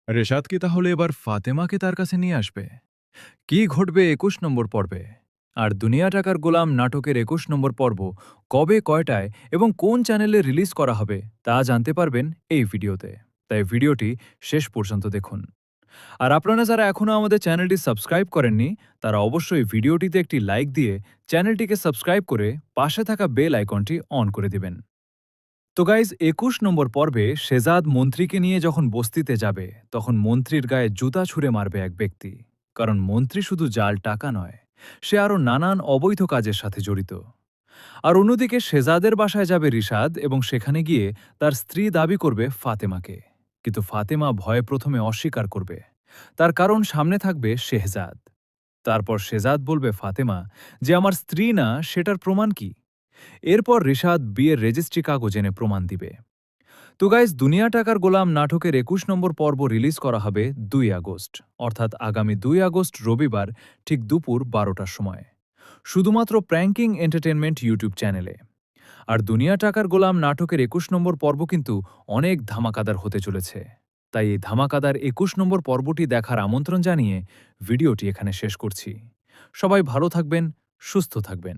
রেশাদ কি তাহলে এবার ফাতেমাকে তার কাছে নিয়ে আসবে? কি ঘটবে ২১ নম্বর পর্বে? আর দুনিয়া টাকার গোলাম নাটকের ২১ নম্বর পর্ব কবে, কয়টায় এবং কোন চ্যানেলে রিলিজ করা হবে তা জানতে পারবেন এই ভিডিওতে। তাই ভিডিওটি শেষ পর্যন্ত দেখুন। আর আপনারা যারা এখনও আমাদের চ্যানেলটি সাবস্ক্রাইব করেননি, তারা অবশ্যই ভিডিওটিতে একটি লাইক দিয়ে চ্যানেলটিকে সাবস্ক্রাইব করে পাশে থাকা বেল আইকনটি অন করে দিবেন। তো গাইজ ২১ নম্বর পর্বে শেজাদ মন্ত্রীকে নিয়ে যখন বস্তিতে যাবে, তখন মন্ত্রীর গায়ে জুতা ছুঁড়ে মারবে এক ব্যক্তি। কারণ মন্ত্রী শুধু জাল টাকা নয়, সে আরও নানান অবৈধ কাজের সাথে জড়িত। আর অন্যদিকে শেজাদের বাসায় যাবে রিশাদ এবং সেখানে গিয়ে তার স্ত্রী দাবি করবে ফাতেমাকে। কিন্তু ফাতেমা ভয়ে প্রথমে অস্বীকার করবে, তার কারণ সামনে থাকবে শেহজাদ। তারপর শেজাদ বলবে ফাতেমা যে আমার স্ত্রী না, সেটার প্রমাণ কি? এরপর রিশাদ বিয়ের রেজিস্ট্রি কাগজ এনে প্রমাণ দিবে। তো গাইজ দুনিয়া টাকার গোলাম নাটকের ২১ নম্বর পর্ব রিলিজ করা হবে ২ আগস্ট, অর্থাৎ আগামী ২ আগস্ট রবিবার ঠিক দুপুর ১২টার সময়, শুধুমাত্র প্র্যাঙ্কিং এন্টারটেনমেন্ট ইউটিউব চ্যানেলে। আর দুনিয়া টাকার গোলাম নাটকের ২১ নম্বর পর্ব কিন্তু অনেক ধামাকাদার হতে চলেছে। তাই এই ধামাকাদার ২১ নম্বর পর্বটি দেখার আমন্ত্রণ জানিয়ে ভিডিওটি এখানে শেষ করছি। সবাই ভালো থাকবেন, সুস্থ থাকবেন।